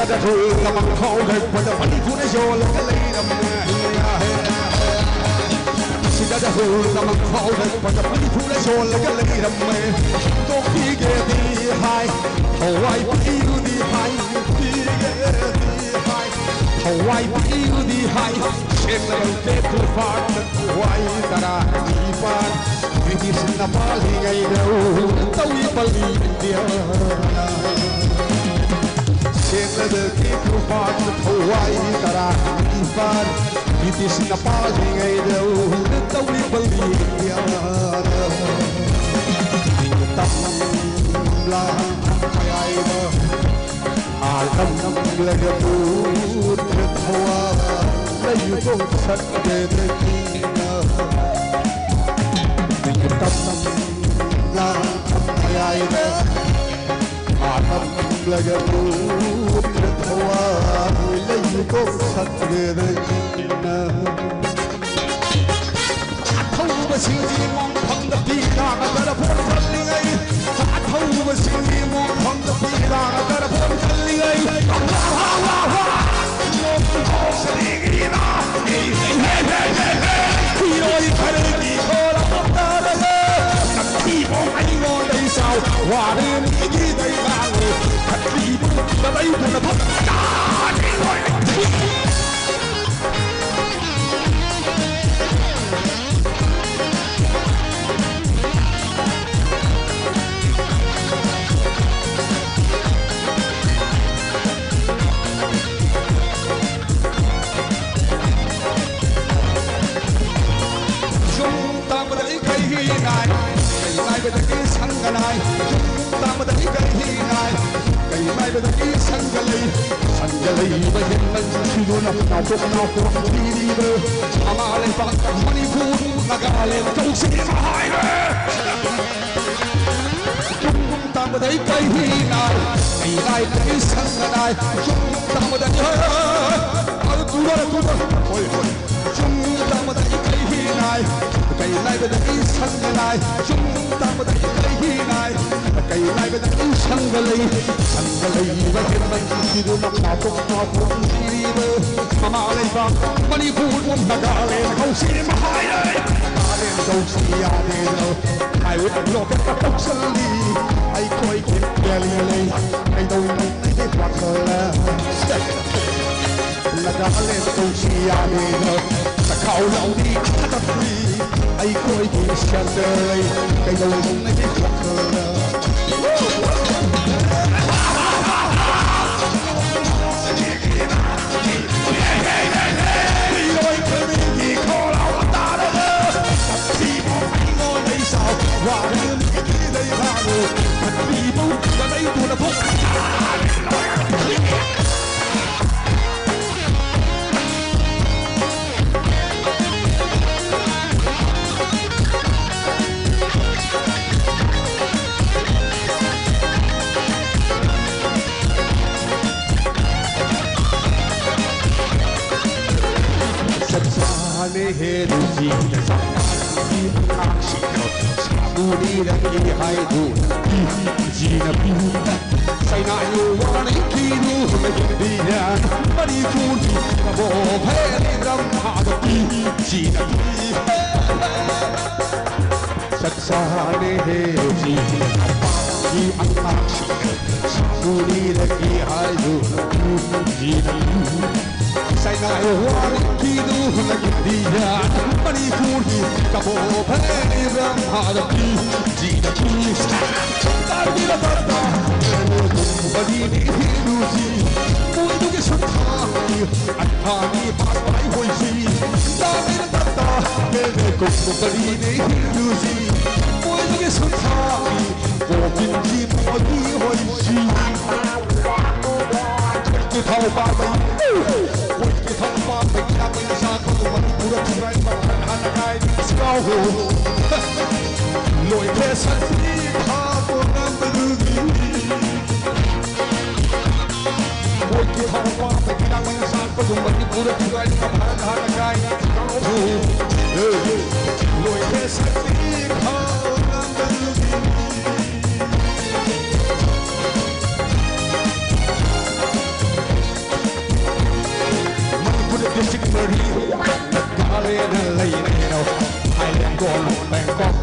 That rule the man called it when the money put his all in the lane of see that rule the man called it when the money put his all in the lane of don't be get the high oh I feel the high oh I feel the high shake the bed to far why that I far it is in the falling I know so we believe in the Shake the people part of Hawaii that I far. It is in the falling I know that we believe the other. Tamla Ayaiba Altam like a food with Hawaii. Let you go Saturday the Kina. Tamla Ayaiba like a mood with Hawaii, let you go together. I told us you won't come the beat on a better put something I told us you won't come the beat on a better put something I would look at the books and leave. I quite get barely. I don't know what to learn. Like a little she added the cow lonely at the tree. I quite get shelter. I don't know what to learn. Ani cùng một tờ đi để hiểu gì mỗi những sự tha vô biên chim mỗi khi hồi gì cái thao ba bay mỗi cái thao ba bay đã bay ra con một bữa trưa nay mà hắn hai sao hồ lội thế san đi tha vô nam tư gì mỗi cái thao ba bay đã bay ra con một bữa trưa nay mà hắn hai sao hồ lội thế san đi tha vô nam tư gì District Marie, Galen, Lane, Highland Gold, Bangkok,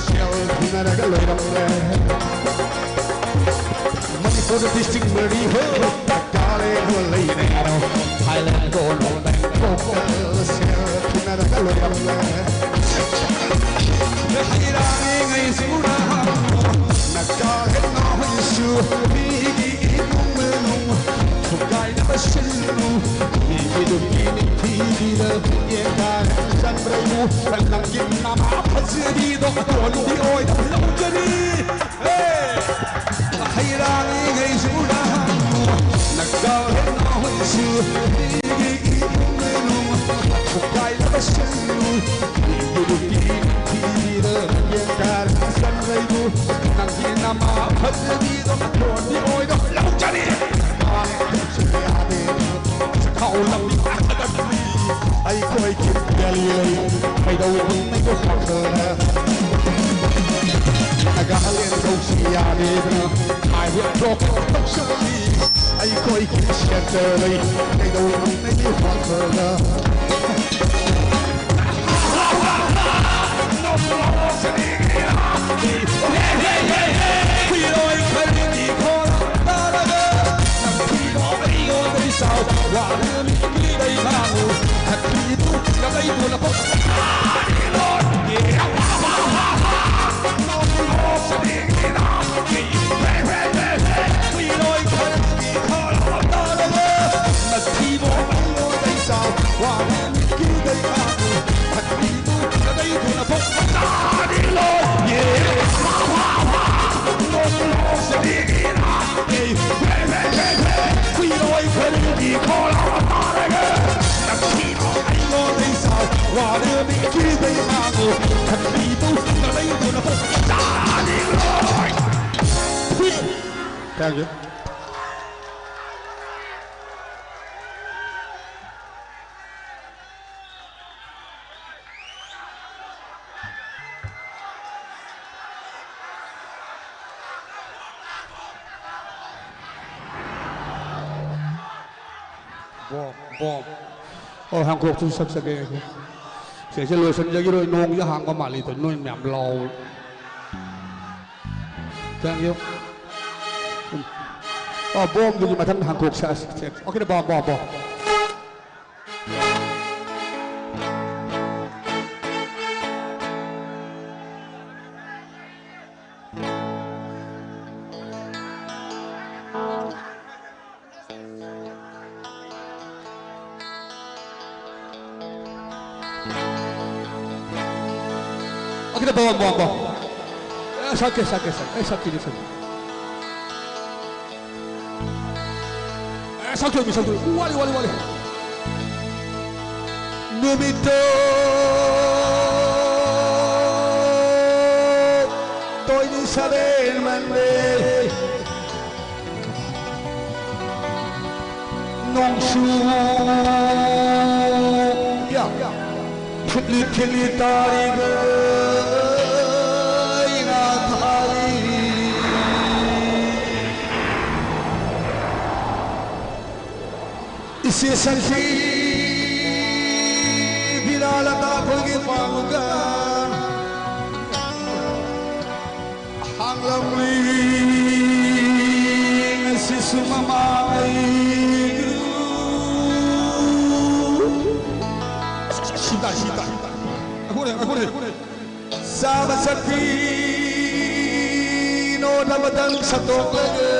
Shell, Naga, Manipur District Marie, Galen, Lane, Highland Gold, Bangkok, Shell, Naga, Hirang is Naga, no issue, Guide the shin, he do he the Yan, San Bravo, and Nagin Nama, Pazzi, the oil, the luxury. Hey, Hirang is Naga, now is you, Guide the shin, he do he the Yan, San Bravo, Nagin Nama, Pazzi, the oil, the luxury. Hậu lòng đi phát ra đất đi ai coi kịp gà lì mày đâu cũng mấy cái khoảng giờ nè gà lên đâu xì à đi ai biết cho cái tóc sâu đi ai coi kịp xe chờ đi mày đâu cũng mấy cái khoảng giờ nè sao quả đưa mi đi đây mà ngủ thật khi tu là đây buồn là không đi luôn gì nó sẽ đi đi nào đi về khi nói thật thì khó lòng ta đâu mà khi bỏ bóng ngồi đây sao quả đưa mi đây mà ngủ thật khi tu là đây buồn là không đi luôn gì nó sẽ đi đi nào đi về khi nói thật thì khó lòng ta đâu mà khi bỏ bóng ngồi đây sao quả đưa mi đây mà ngủ thật khi tu là đây buồn là không đi luôn. Thank you. Hàn Quốc chúng sắp sắp cái sẽ chơi lối sân chơi rồi nông với hàng có mà lì tới nuôi mèm lầu thank you bom thì mà thân Hàn Quốc sẽ ok là bom kita bawa. Sakit. Sakit. Wali. Numito tôi đi xa bên mande nong su ya khili tari इसे संसी बिना लता कोई पाऊंगा हंगलमली सिसु ममाई Sita aku deh sahabat sepi no dapat satu lagi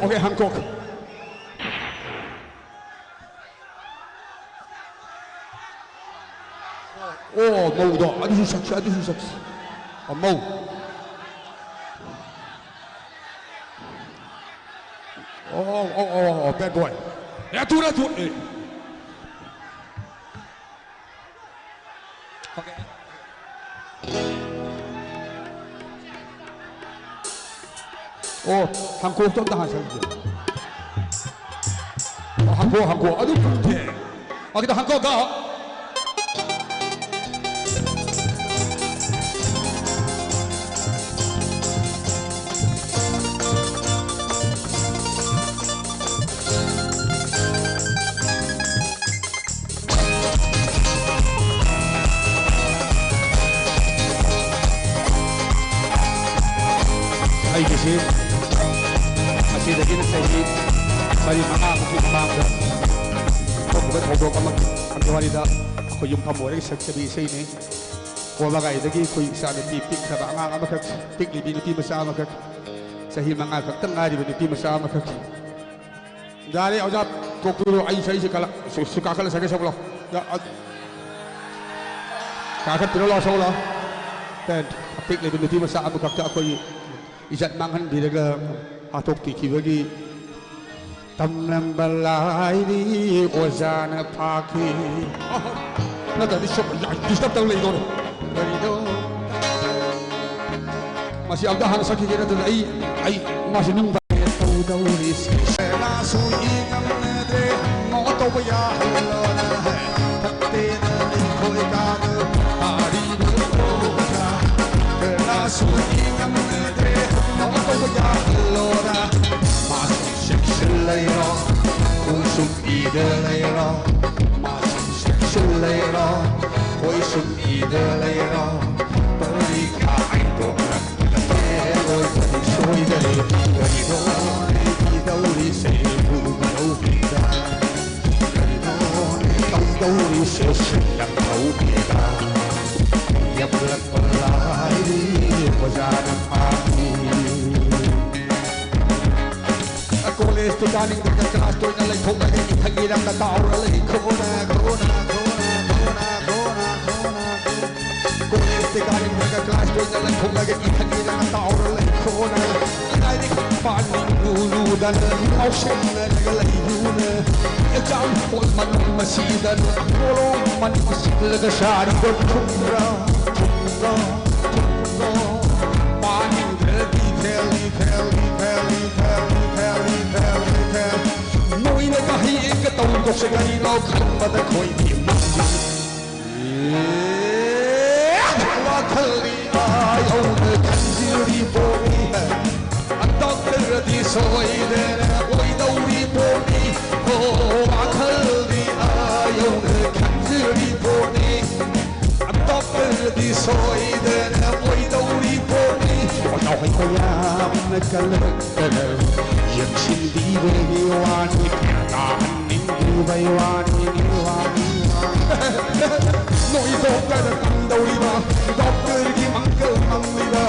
Okay, Hancock. Oh, موضوع أدوس سكس مو oh bad boy ya tu okay oh Hancock 좀 더 하세요 Hancock 아주 좋대 근데 Hancock 가 ꯑꯩꯒꯤꯁꯤ ꯃꯁꯤꯗꯒꯤꯅ ꯆꯍꯤ ꯃꯔꯤ ꯃꯉꯥꯃꯨꯛꯀꯤ ꯃꯃꯥꯡꯗ ꯊꯣꯛꯈꯤꯕ ꯊꯧꯗꯣꯛ ꯑꯃꯒꯤ ꯋꯥꯔꯤꯗ ꯑꯩꯈꯣꯏ ꯌꯨꯝꯐꯝ ꯑꯣꯏꯔꯒ ꯁꯛꯆꯕꯤ ꯏꯁꯩꯅꯤ ꯀꯣꯜꯂꯒꯥꯏꯗꯒꯤ ꯑꯩꯈꯣꯏ ꯏꯆꯥꯅꯨꯄꯤ ꯄꯤꯛꯈ꯭ꯔꯕ ꯑꯉꯥꯡ ꯑꯃꯈꯛ ꯄꯤꯛꯂꯤꯕꯤ ꯅꯨꯄꯤ ꯃꯆꯥ ꯑꯃꯈꯛ ꯆꯍꯤ 5 ꯈꯛꯇꯪ ꯉꯥꯏꯔꯤꯕ ꯅꯨꯄꯤ ꯃꯆꯥ ꯑꯃꯈꯛ ꯌꯥꯔꯦ ꯑꯣꯖꯥ ꯇꯣꯛꯄꯤꯔꯣ ꯑꯩ ꯏꯁꯩꯁꯤ ꯀꯥꯈꯠꯂꯁꯒꯦ ꯁꯛꯂꯣ ꯀꯥꯈꯠꯄꯤꯔꯣ ꯂꯥꯎ ꯁꯛꯂꯣ ꯄꯤꯛꯂꯤꯕ ꯅꯨꯄꯤ ꯃꯆꯥ ꯑꯃꯈꯛꯇ ꯑꯩꯈꯣꯏ इज्जत मांगहनबीरगा हाथोक्तिखिबगी तमलंबा लाइरी ओजाना फाखी नतदि शोक डिस्टर्ब तौ लेदो करिदो मासी अबदा हाना सखिगे नतदि आई मासी नुंग तौ दौरी सेना सुई गमदे मो तो बया हल्लोना है तत्ते न खोय काग आरी रोजा सेना सुई गमदे मो तो बया हल्लोना मासी section later sum ide later masin section later sum ide later bari ka ai to na oi bari soi de bari do ni do ri se bu do bi da bari do ni tong do ri se se yang do bi da ya bla bla ai ko ja na pa College to dining the class to the like home again thagi ram na taur le khona College to dining the class to the like home again thagi ram na taur le khona ai dik pani lu dan au shen le le yune e jam pol man masidan polo man sil ga shari go thumra pani di Noi na kahi ek tau ko se gari no khamba da khoi di wa khali ayo ne kanjiri boni hai doctor di soi de oi dauri boni ho wa khali ayo ne kanjiri boni doctor di soi de oi dauri boni Now I am a color, Yakshin Diva, you are in Dubai, you are No, you don't let a thunder river, Doctor, give uncle Mangliva,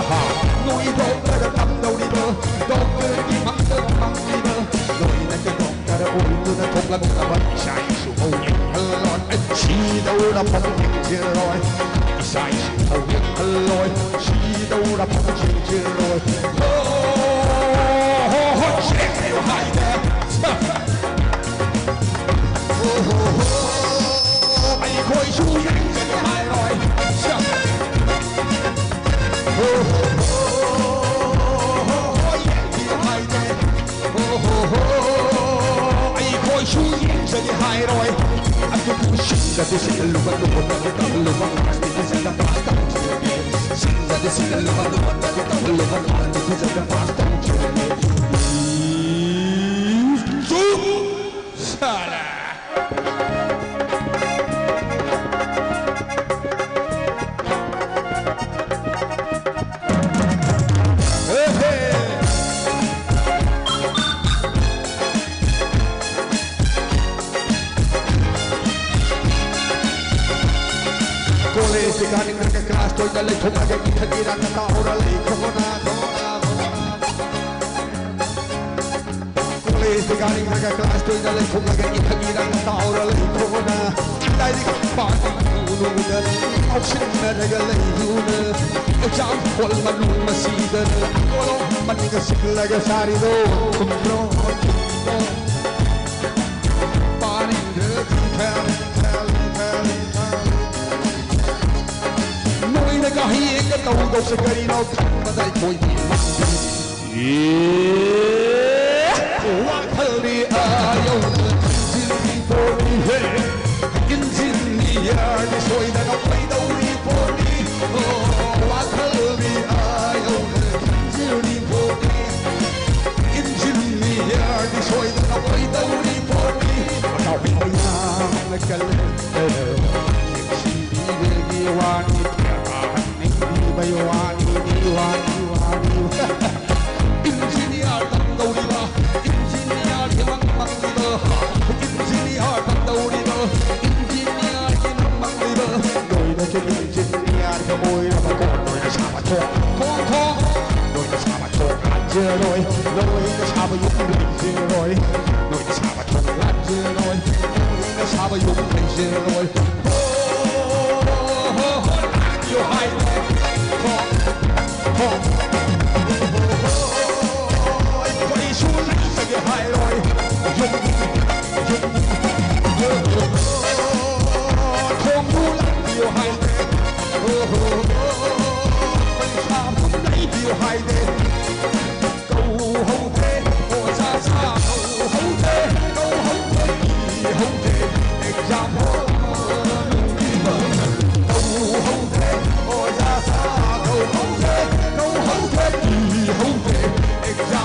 no, you don't let a thunder river, Doctor, give uncle Mangliva, no, you let the doctor over the top of the shine, so hold it a lot, and she don't up on the Roy. Sai thâu nhất lối chi đâu đã phong trình chưa rồi chết theo hai đêm ai khôi chú nhanh trên hai rồi hai đêm ai khôi chú nhanh trên hai rồi anh cũng xin ra để xin lưu văn lưu văn lưu văn College the garden the class to the lake home again thagi ram na taur le khona College the garden the class to the lake home again thagi ram na taur le khona dai dik pa nu da au shin na ga le yune e jam pol manu masidan kolo man ga sikla ga sari do kumro pani de khali Kahi ek tau ko se gari no khamba dai koi di wa khali ayo jildi poni he injin ni yar ni soi da no pai dau ri poni wa khali ayo jildi poni injin ni yar ni soi da no pai dau ri poni tau pai ya na kal jildi gi wa ni Bayuani, cái sao mà thong đôi cái sao mà thong lát chưa rồi đôi cái sao mà dùng mình chưa rồi đôi cái sao mà thong lát chưa rồi đôi cái sao mà dùng mình chưa rồi nhiều hay thong quay xuống lại cái hay rồi dùng thong đủ lắm nhiều hay điều hay thế câu hậu thế ô xa xa câu hậu thế câu hậu thế gì hậu thế exam câu hậu thế ô xa xa câu hậu thế gì hậu thế exam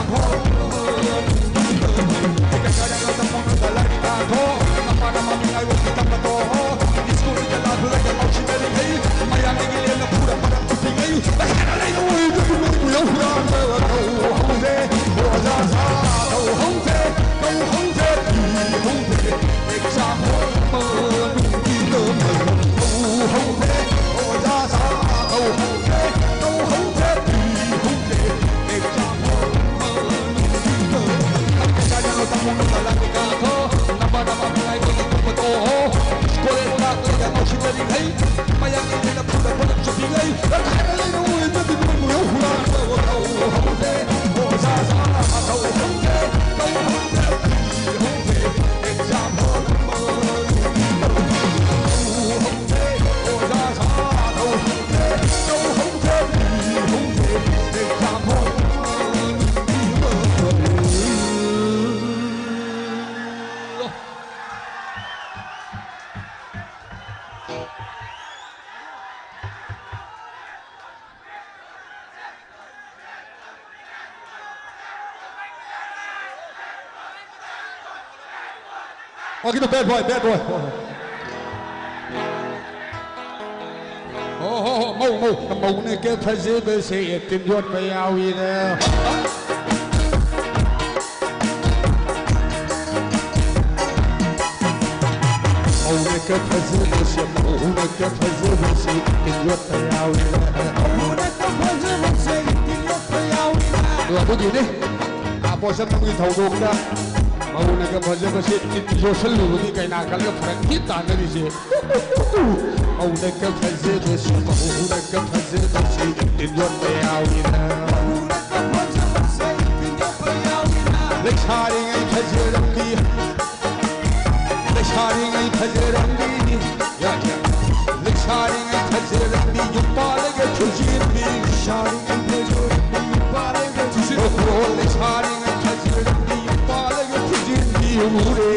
Oh, get the bad boy, bad boy. Oh, the moon get president say it in your way out there. Oh, the president say, oh, the president say it in your way out there. Oh, the president say it in your way out there. Là cái gì đấy? À, bố sẽ không đi thầu đồ ra. Mauna ka phajaba se jo sallu ni kaina kal ka phara ki ta na ri se mauna ka phajaba se mauna ka phajaba se in your way out ina mauna ka phajaba se in your way out ina le chari ngai phajram di le chari ngai phajram di ya ya le chari ngai phajram di yu pale ga chujin di chari ngai phajram di yu pale ga chujin le chari ngai phajram di Ure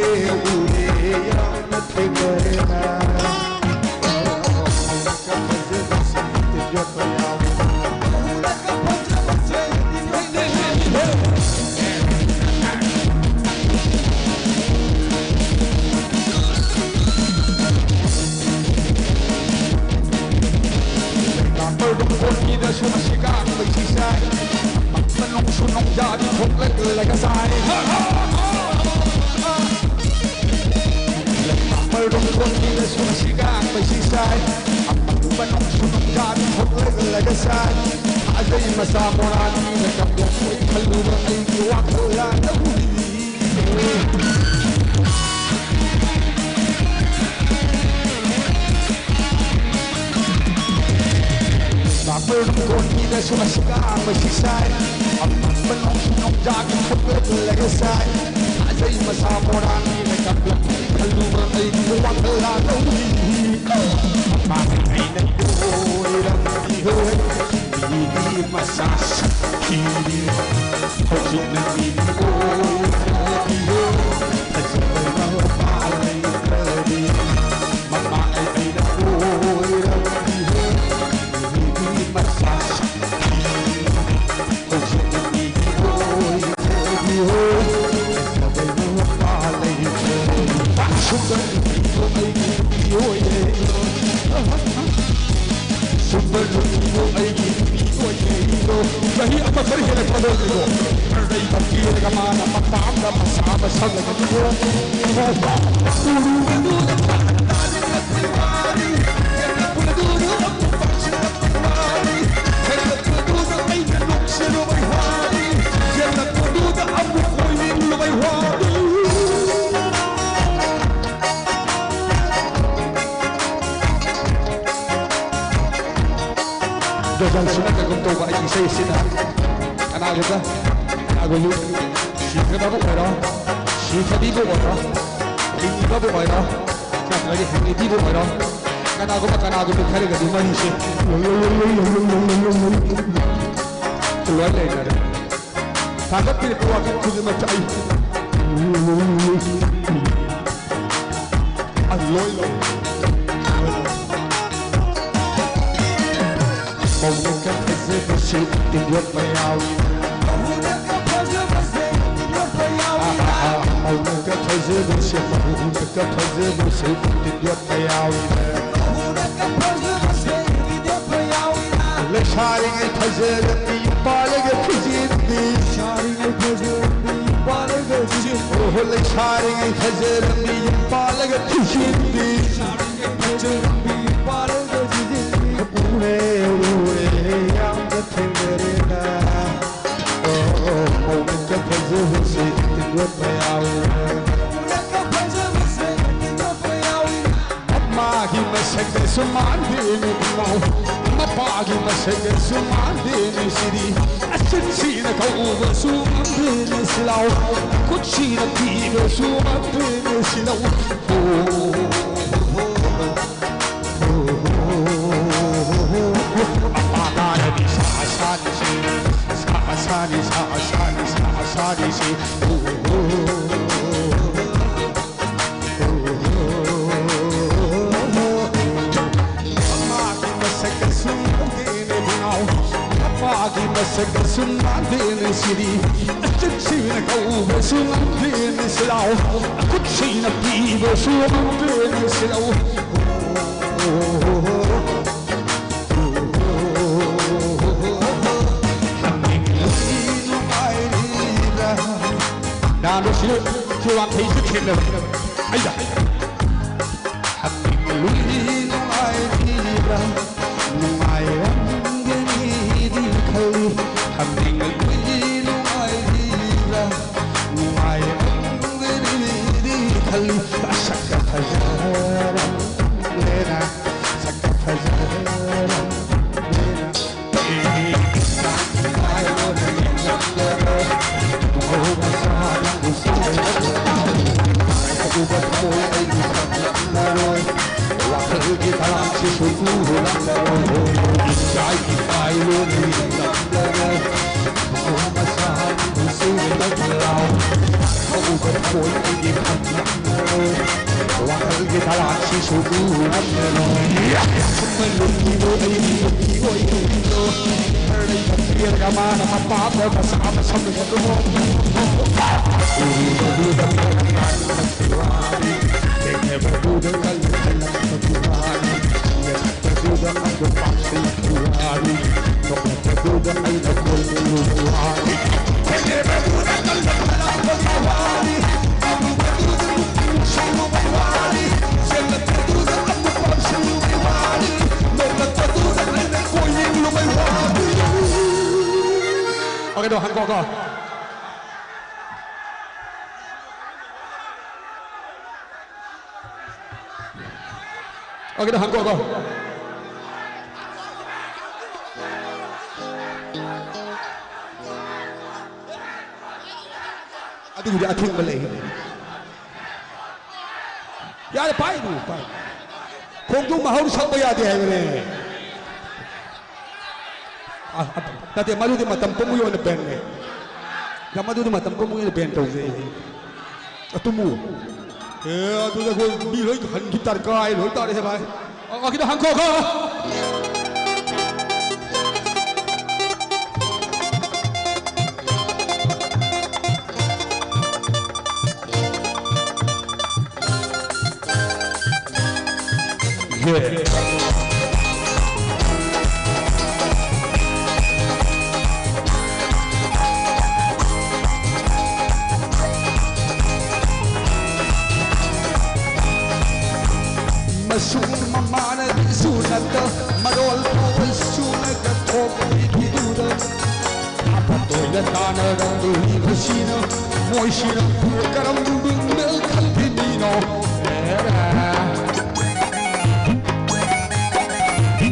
ya na tegena suna ka gum to ba ai sai sina ana ga ago lu shi ka ba ko ra shi ka di ko ra ni ba ko ra ka la di ni di ko ra kana go khare ga di mani she to lo le na ta ga pil ko ka ku ma tai Aloy lo Maunica fazer você entendeu paiau Maunica fazer você entendeu paiau Maunica fazer você Maunica fazer você entendeu paiau Maunica fazer você entendeu paiau Lecharing ai fazer ni palega fizindi Lecharing ai fazer ni palega fizindi Oh lecharing ai fazer ni palega fizindi Lecharing ai fazer ni palega fizindi Ure yang tertenderena Oh Maunica fazer você entendeu paiau Maunica fazer você entendeu paiau Magi masake sumande ni mau Mapagi masake sumande ni siri Asitsina kauva sumande ni silau Kuchina piva sumande ni silau Masaka sumandene siri Asitsina kauva sumandene silau Kuchina piva sumandene silau Nano sila kiwang thấy rất hiền rồi Ây da Hằng lùi nung ai đi ra Nung ai ăn gani đi khơi Hằng lùi nung ai đi ra Nung ai ăn gani đi khơi Saka fajaran lena Saka fajaran lena Ai lona yang lena Oh masala Aku bertemu ini sampai waktu kita langsung pulang Jai kita ini sampai oh masalah musuh terbelau Aku bertemu ini sampai waktu kita langsung pulang Melukis ini Terlihat kemana apa bersama sambil Oke doh, Hancock. Oke doh, Hancock. Aduh, dia akhir balik. Ya, ada pai tu, pai. Kong tu mahal sampai ada ni. Tadi malu di mata pemuyo na band ni. Kamu tu di mata pemuyo na band tu je. Atumu. Tu dah kau bilai kan gitar kai, lor tak ada siapa. Kita Hancock. Yeah. Masuma mana di sunata, marol po sunata kopi kiduda. Apa tu yang tanah dan duri bersina, moisina karam bingel kalpinino.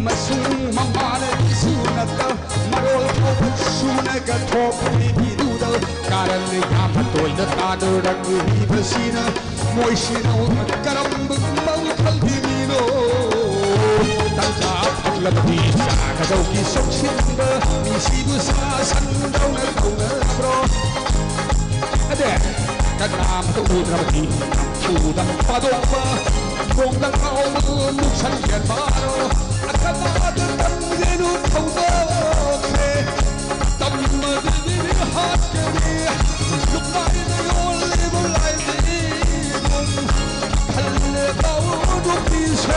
Masuma mana di sunata, 가 톱이 비누다 가라는 야마토이나 따르라그 이버시나 모이시나 까람บึ마우 칼비미노 단자 팔라비 사가자우기 속신바 미시부사 산다우나 다우나 브로 아데 간남도 우드라바티 우당 빠도바 공당 가오는 묵산견 바로 아까마들 담게는 통도해 담마들이 핫게리 룩바이는 올리브 라이딩 달래가오는 비세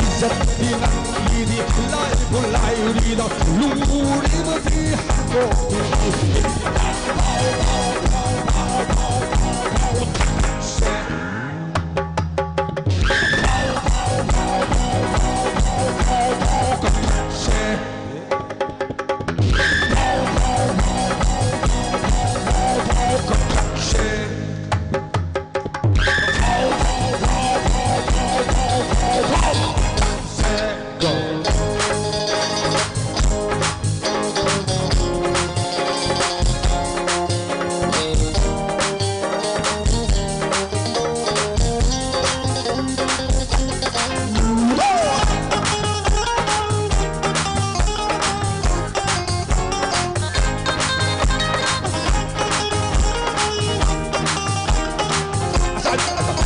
이자비난 이리 라이브 라이리더 루리버디 하고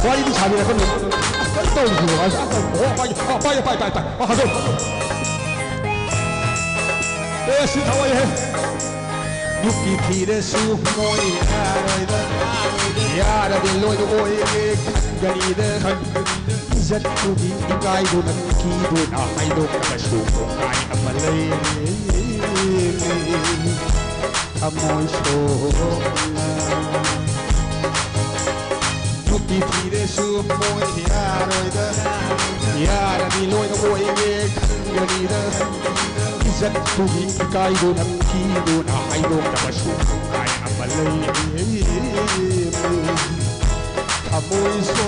와이드 자리에 그는 떠오르고 와서 빨리 가서 스타와이 육기 피레 수모이야 야라들 로이도 오이게 간가리데 이자투기 이가이도는 기도나 하이도가 수고가이 아말레이 아모이소 Yuki pide su moi yaroida yara di loida boige kangarida izat tuhi kaido nam kido na haido na basu ai amalai amoi so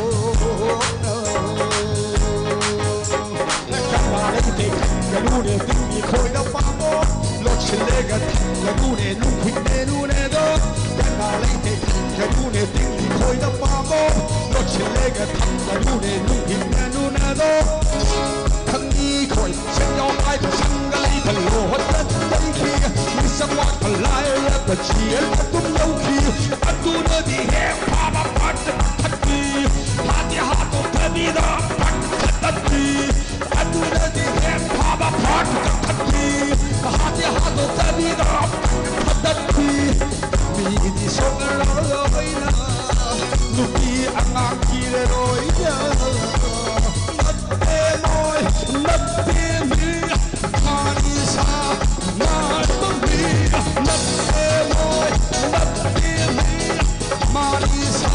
kamare te kangarune tingi koida pamo lochilega kangarune nukhine nune do kamare te kangarune tingi koida pamo lochilega kangarune nukhine nune do kangi koi senyo ai sangai thalo hotan dai ki mi samwa thalai la ta chiel tum yau ki atu na di he pa pa pat thati hati hato thani da pat thati atu na di he pa pa pat thati hati hato thani da thati mi di songa roina nuki angang ki le roina natte mi marisa natte mi marisa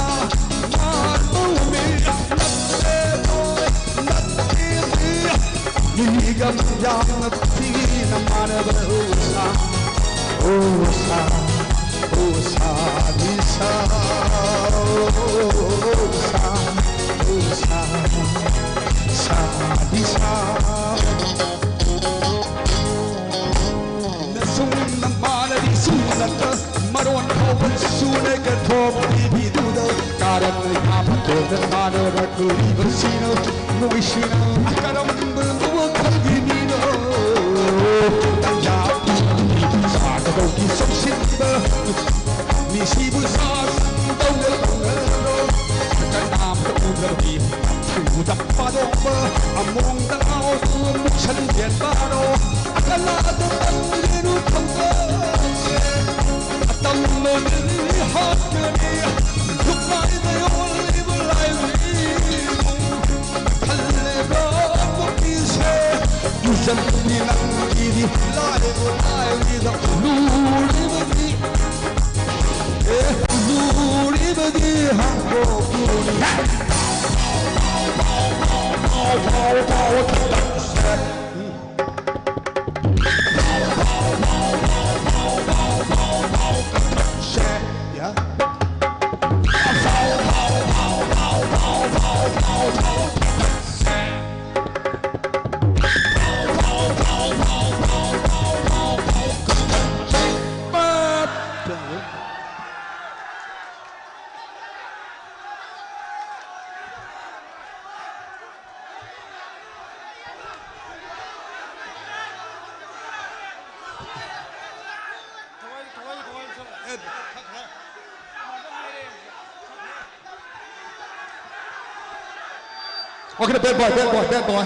Nigam jam tina manada usa usa usa disa usa usa sa disa sunna maladi sunna maron hawan sunna ka thop bi duda karam ya pato da manada kuri versino moishina karam bu khalgini no tanja sa ka do ki sokshimba mi sibu sa dong no kanam tu garbi tu da pado among da ao tu mukhan yen baro akala da tangiru thanga atam no ni hat ni dubai da only live halle ga ki se yusan ni lang ki di live da luri badi hango kuni Okay, the bad boy.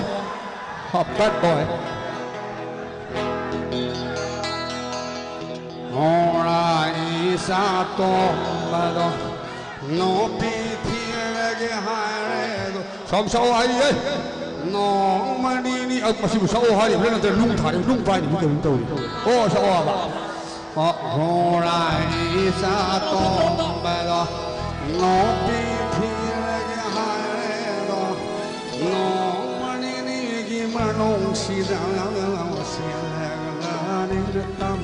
Oh, bad boy. Ora isato bado no pitire ge haire som sao ai no mani ni masih sao hai dia nak lung thari lung pai ni betul oh sao ba ora isato bado no pitire ge haire no mani ni ge manong si dang si la ni tam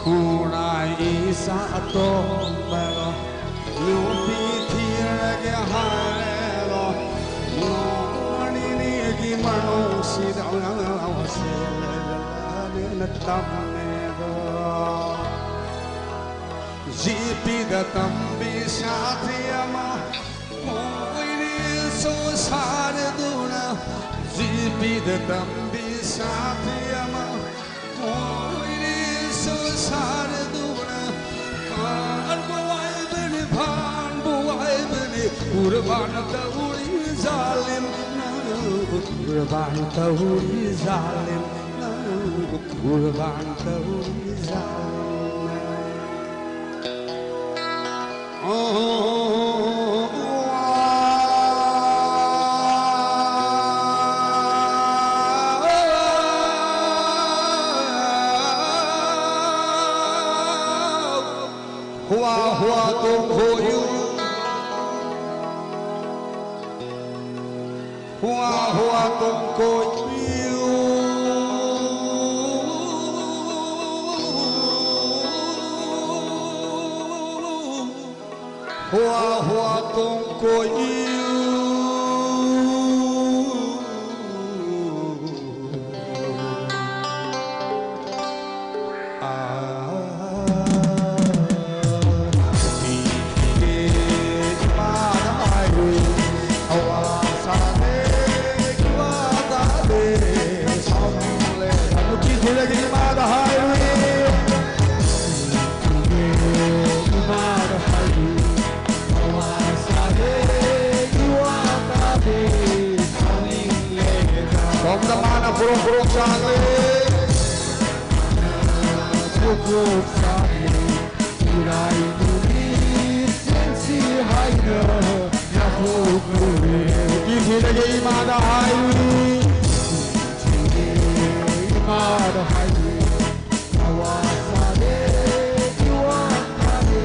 Kurai isato belo lupi thirage haelo no anini gi mano sidang awasele na tamego jipi da tambi sathiyama koiri so sare duna jipi da tambi sathiyama so sare duna kan buai bani bhan buai bani kurban tauri zalim kurban tauri zalim kurban tauri zalim Hua tung hoyu Hua tung koyu Hua tung koyu Burung-burung sale Burung sale Urai duni Sensi haida Yahuk nuri Kisi lagi imada hayu Kisi imada hayu Awasade Iwakade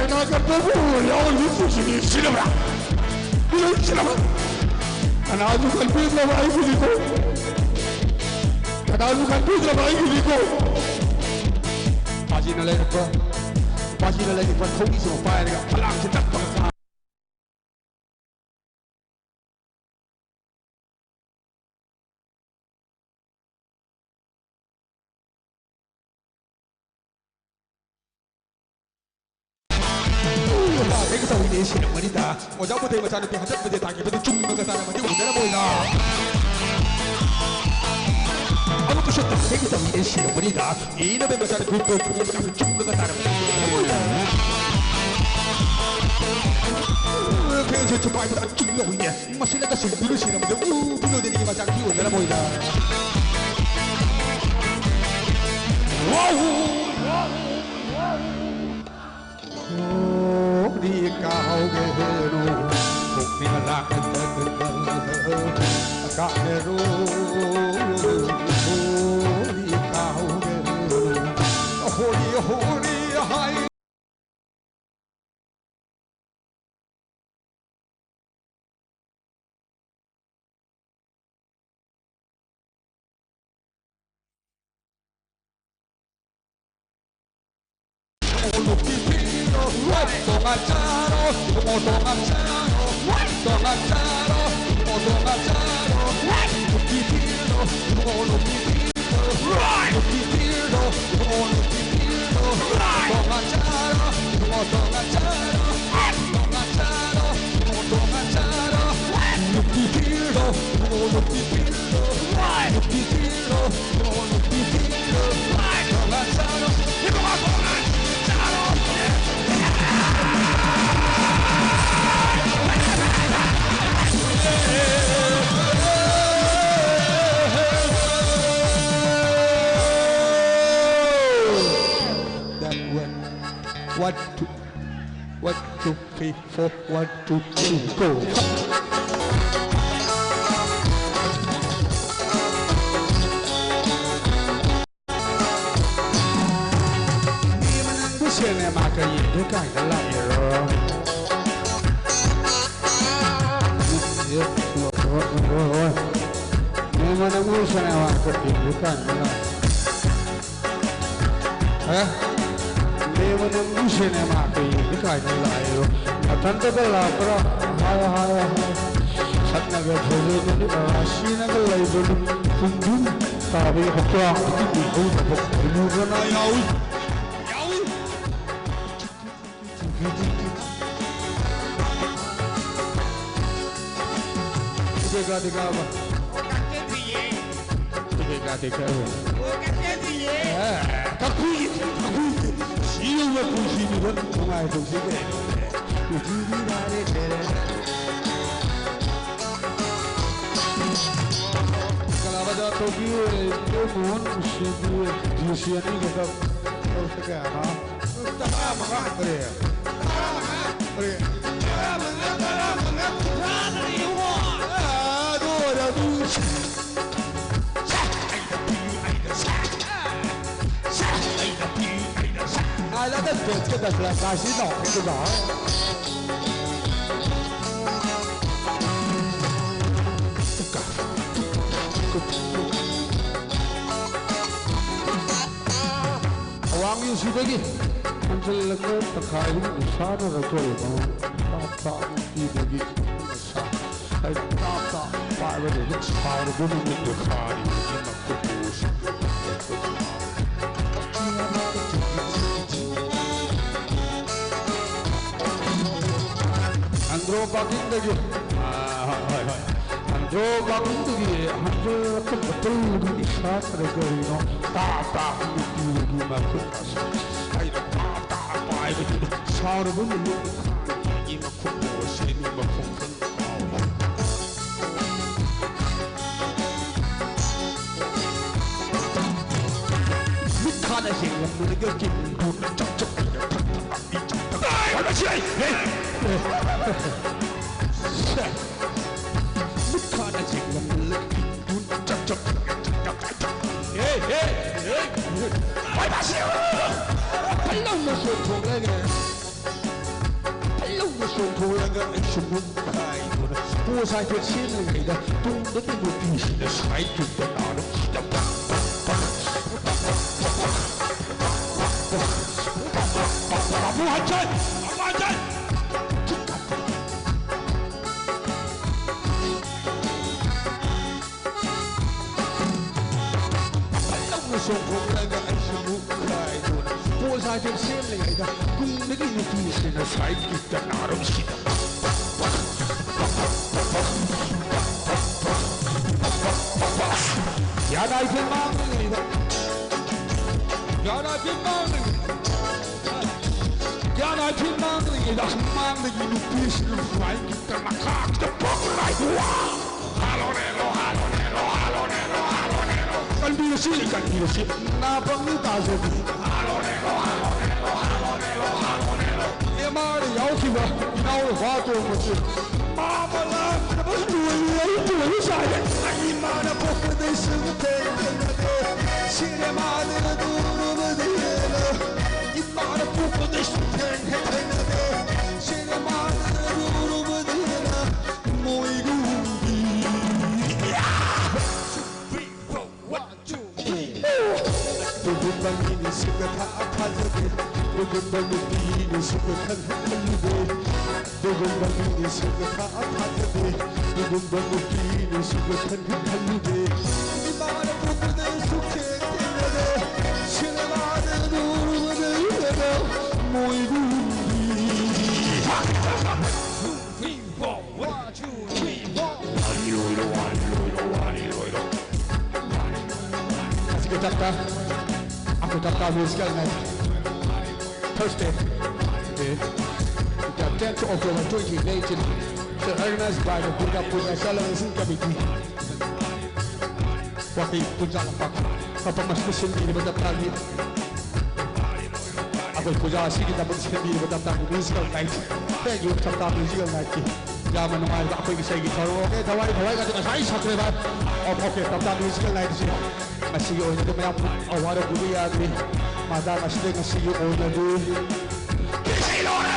那个伯父要你父亲的死了吧？你能死了吗？أنا أدوك البيت لما أيقظ لكم. أنا أدوك البيت لما أيقظ لكم. باجينا لك باجينا لك فالكوني سوى فاير فلام تتبع. 내가 더 위에 시는 말이다. 어제부터 자는 때 한잔부터 당기부터 죽는 그 사람한테 운전해 보이나. 아무것도 싫다. 내가 더 위에 시는 말이다. 이놈의 자는 그 죽는 그 사람한테 운전해 보이나. 그냥 저 바이브가 죽는 거냐. 마시다가 술을 싫으면 불러들이기 마장 운전해 보이나. 와우. đi cao ghê ru phục đi mà lạc cả ghê ru đi cao ghê ru hồ đi hay Mangiaro, moto mangiaro, moto mangiaro, moto mangiaro, tutti tiro, mono tiro, tiro, mono tiro, moto mangiaro, moto mangiaro, moto mangiaro, moto mangiaro, tutti tiro, mono tiro, tutti tiro, mono tiro, moto mangiaro, One, two, three, four, 1, 2, 3, go. Sene maka yindu kai da la yero. Mana mu sene maka yindu kai da la. Mana mu sene maka yindu kai da la yero. Atanta da la pra haya haya haya. Satna ga thole ni ashina ga lai bolu kundu tabi hokwa ati bu bu bu na yawi. Diga diga ba. Diga diga ba. Kakui. Siyo ba kusi ni ba? Kumai to sige. Kujiri dare tere. Kalaba da to ki yo mon ushidi jisiani ka ta to sige ha. Ta ma ka kare. Kare. Ai là đất Việt cái đất là ca sĩ nổi cái đó. Awang yung sida gi, ang talaga takay yung sana ratul mo, tap tiba gi, sa ay tap para rin para doon yung takay yung magkupus. Andro pakin lagi, 저 방송들이 한저 컴퓨터들이 사트를 따따 느끼기 만큼 아이가 따따 빠이가 사르는 놈 이만큼 무엇이 이만큼 큰 미카나 생각하는 게 기분 쩍쩍 그렇지 미카나 생각하는 기분 쩍쩍 빨리 마시오 팔로우 소통하게 팔로우 소통하게 주문하이구나 보살펴 치는이다 동덕이 높이시는 사이트도 나를 아무 한잔 아무 한잔 소통하게 주문하이구나 보살펴 치는이다 동덕이 높이시는 사이트도 나를 시다 야나 이편 망능이다 야나 이편 망능이다 야나 이편 망능이다 망능이 눕히시는 후라이기다 나카기다 뻑라이구와 할로네로 깔비르시 나방이 다소비 할로네로 내 말이 야오키가 나올 화도 못지 마발라 무슨 주의를 사야 이만한 복근을 쓰고 태어나네 시내만을 누르면은 이만한 복근을 쓰고 태어나네 시내만을 누르면은 모이구비 누군방이니 생각하 아파져게 누군방이니 생각한 헷갈리게 누군방이니 생각하 아파져게 누군방이니 생각한 헷갈리게 이 말은 부부들 속에 때려내 시내만을 누르면은 내가 모이구비 Aku tak sekali lagi. Thursday, the 10th of October 2018, organized by the Burga Puja Celebration Committee. Wakil Puja Lapak, kapag mas musim ini berdatang Aku puja asli kita musim ini berdatang musical night. Thank you serta musical night. Zaman nomor aku bisa gitar. Oke, tawai kata saya satu lebat. Oke, serta musical night sih. Masih orang itu memang awal dulu ya ni, mada masih orang dulu. Bisa lora.